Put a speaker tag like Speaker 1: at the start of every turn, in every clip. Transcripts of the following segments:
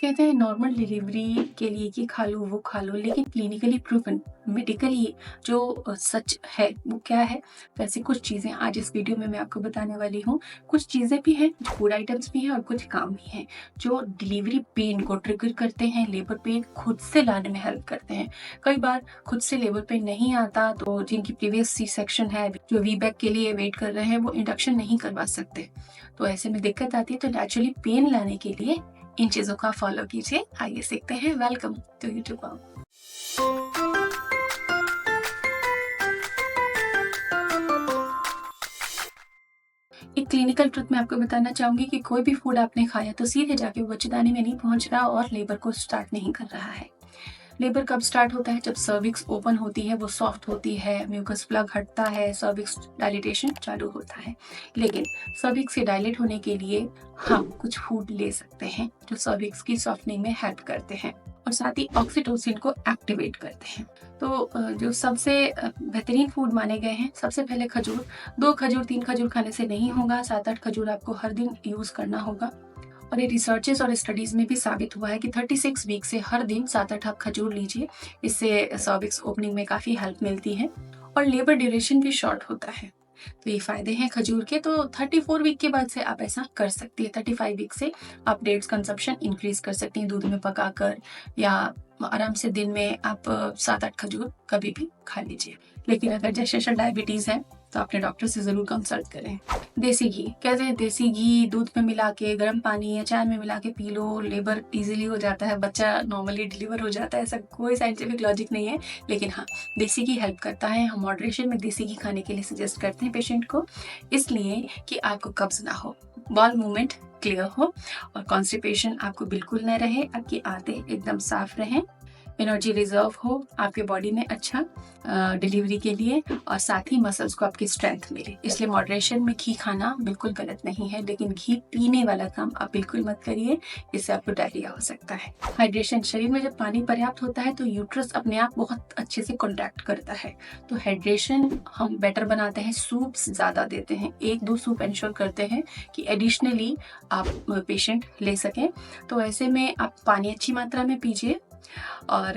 Speaker 1: कहते हैं normal delivery के लिए कि खा लो वो खा लो, लेकिन क्लिनिकली प्रूवन मेडिकली जो सच है वो क्या है। वैसे कुछ चीज़ें आज इस वीडियो में मैं आपको बताने वाली हूँ। कुछ चीज़ें भी हैं जो फूड आइटम्स भी हैं और कुछ काम भी हैं जो डिलीवरी पेन को ट्रिगर करते हैं, लेबर पेन खुद से लाने में हेल्प करते हैं। कई बार खुद से लेबर पेन नहीं आता तो जिनकी प्रीवियस सी सेक्शन है, जो वीबैक के लिए वेट कर रहे हैं, वो इंडक्शन नहीं करवा सकते। तो ऐसे में दिक्कत आती है। तो नेचुरली पेन लाने के लिए इन चीजों का फॉलो कीजिए। आइए सीखते हैं। Welcome to YouTube. एक क्लिनिकल ट्रुथ मैं आपको बताना चाहूंगी कि कोई भी फूड आपने खाया तो सीधे जाके वो बच्चेदानी में नहीं पहुंच रहा और लेबर को स्टार्ट नहीं कर रहा है। लेबर कब स्टार्ट होता है? जब सर्विक्स ओपन होती है, वो सॉफ्ट होती है, म्यूकस प्लग हटता है, सर्विक्स डायलिटेशन चालू होता है। लेकिन सर्विक्स से डायलेट होने के लिए हम कुछ फूड ले सकते हैं जो सर्विक्स की सॉफ्टनिंग में हेल्प करते हैं और साथ ही ऑक्सीटोसिन को एक्टिवेट करते हैं। तो जो सबसे बेहतरीन फूड माने गए हैं, सबसे पहले खजूर। 2 खजूर 3 खजूर खाने से नहीं होगा, 7-8 खजूर आपको हर दिन यूज करना होगा। और ये रिसर्चेस और स्टडीज में भी साबित हुआ है कि 36 वीक से हर दिन 7-8 आप खजूर लीजिए। इससे सर्विक्स ओपनिंग में काफ़ी हेल्प मिलती है और लेबर ड्यूरेशन भी शॉर्ट होता है। तो ये फायदे हैं खजूर के। तो 34 वीक के बाद से आप ऐसा कर सकती है। 35 वीक से आप डेट्स कंजप्शन इंक्रीज कर सकती हैं दूध में पकाकर, या आराम से दिन में आप 7-8 खजूर कभी भी खा लीजिए। लेकिन अगर जेस्टेशनल डायबिटीज है तो अपने डॉक्टर से जरूर कंसल्ट करें। देसी घी, कहते हैं देसी घी दूध में मिला के, गर्म पानी या चाय में मिला के पी लो, लेबर इजीली हो जाता है, बच्चा नॉर्मली डिलीवर हो जाता है। ऐसा कोई साइंटिफिक लॉजिक नहीं है, लेकिन हाँ, देसी घी हेल्प करता है। हम मॉडरेशन में देसी घी खाने के लिए सजेस्ट करते हैं पेशेंट को, इसलिए कि आपको कब्ज ना हो, बॉल मूवमेंट क्लियर हो और कॉन्स्टिपेशन आपको बिल्कुल न रहे, आपकी आंतें एकदम साफ रहें, एनर्जी रिजर्व हो आपके बॉडी में अच्छा डिलीवरी के लिए, और साथ ही मसल्स को आपकी स्ट्रेंथ मिले। इसलिए मॉडरेशन में घी खाना बिल्कुल गलत नहीं है, लेकिन घी पीने वाला काम आप बिल्कुल मत करिए, इससे आपको डायरिया हो सकता है। हाइड्रेशन, शरीर में जब पानी पर्याप्त होता है तो यूट्रस अपने आप बहुत अच्छे से कॉन्ट्रैक्ट करता है। तो हाइड्रेशन हम बेटर बनाते हैं, सूप्स ज़्यादा देते हैं, 1-2 सूप इंश्योर करते हैं कि एडिशनली आप पेशेंट ले सकें। तो ऐसे में आप पानी अच्छी मात्रा में पीजिए और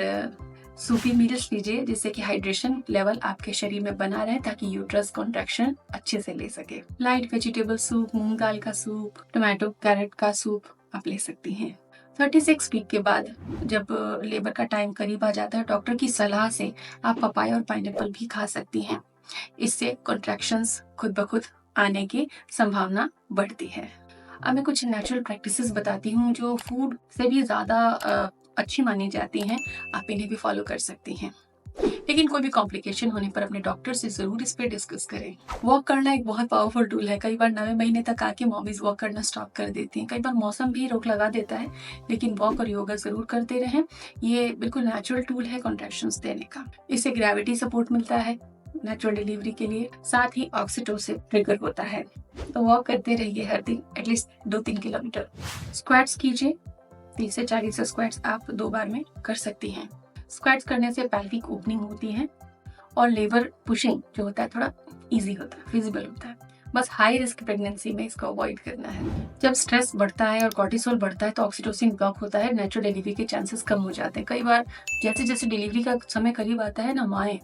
Speaker 1: सूपी मील्स लीजिए, जिससे कि हाइड्रेशन लेवल आपके शरीर में बना रहे, ताकि यूट्रस कॉन्ट्रैक्शन अच्छे से ले सके। लाइट वेजिटेबल सूप, मूंग दाल का सूप, टोमेटो कैरेट का सूप आप ले सकती हैं। 36 वीक के बाद जब लेबर का टाइम करीब आ जाता है, डॉक्टर की सलाह से आप पपाया और पाइनएप्पल भी खा सकती हैं। इससे कॉन्ट्रैक्शंस खुद ब खुद आने की संभावना बढ़ती है। अब मैं कुछ नेचुरल प्रैक्टिसेस बताती हूँ जो फूड से भी ज़्यादा अच्छी मानी जाती हैं। आप इन्हें भी फॉलो कर सकती हैं, लेकिन कोई भी कॉम्प्लिकेशन होने पर अपने डॉक्टर से जरूर इस पे डिस्कस करें। वॉक करना एक बहुत पावरफुल टूल है। कई बार 9वें महीने तक आके मॉमीज वॉक करना स्टॉप कर देती हैं। कई बार मौसम भी रोक लगा देता है, लेकिन वॉक और योगा जरूर करते रहें। ये बिल्कुल नेचुरल टूल है कॉन्ट्रैक्शंस देने का। इससे ग्रेविटी सपोर्ट मिलता है नेचुरल डिलीवरी के लिए, साथ ही ऑक्सीटोसिन ट्रिगर होता है। तो वॉक करते रहिए हर दिन एटलीस्ट 2-3 किलोमीटर। स्क्वाट्स कीजिए, 30 से 40 स्क्वाट्स आप 2 बार में कर सकती हैं। स्क्वाट्स करने से पेल्विक ओपनिंग होती है और लेबर पुशिंग जो होता है थोड़ा इजी होता है, फिजिबल होता है। बस हाई रिस्क प्रेगनेंसी में इसको अवॉइड करना है। जब स्ट्रेस बढ़ता है और कॉर्टिसोल बढ़ता है तो ऑक्सीटोसिन ब्लॉक होता है, नेचुरल डिलीवरी के चांसेस कम हो जाते हैं। कई बार जैसे जैसे डिलीवरी का समय करीब आता है ना, माएँ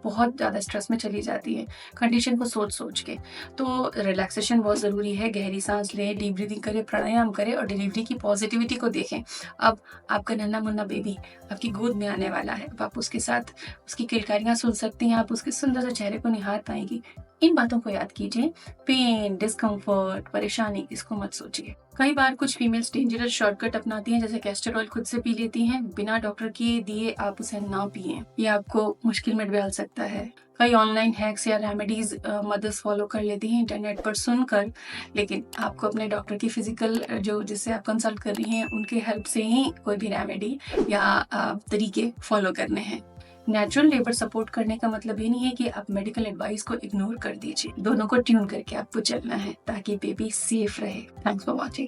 Speaker 1: बहुत ज़्यादा स्ट्रेस में चली जाती है कंडीशन को सोच सोच के। तो रिलैक्सेशन बहुत ज़रूरी है। गहरी सांस लें, डीप ब्रीदिंग करें, प्राणायाम करें और डिलीवरी की पॉजिटिविटी को देखें। अब आपका नन्हा मुन्ना बेबी आपकी गोद में आने वाला है, अब आप उसके साथ उसकी किलकारियाँ सुन सकती हैं, आप उसके सुंदर से चेहरे को निहार पाएंगी। इन बातों को याद कीजिए। पेन, डिस्कम्फर्ट, परेशानी, इसको मत सोचिए। कई बार कुछ फीमेल्स डेंजरस शॉर्टकट अपनाती हैं, जैसे कैस्टर ऑयल खुद से पी लेती हैं बिना डॉक्टर के दिए, आप उसे ना पिएं, ये आपको मुश्किल में डाल सकता है। कई ऑनलाइन हैक्स या रेमेडीज मदर्स फॉलो कर लेती हैं इंटरनेट पर सुनकर, लेकिन आपको अपने डॉक्टर की फिजिकल जो जिससे आप कंसल्ट कर रही हैं उनके हेल्प से ही कोई भी रेमेडी या तरीके फॉलो करने हैं। नेचुरल लेबर सपोर्ट करने का मतलब ये नहीं है कि आप मेडिकल एडवाइस को इग्नोर कर दीजिए। दोनों को ट्यून करके आपको चलना है ताकि बेबी सेफ रहे। Thanks for watching.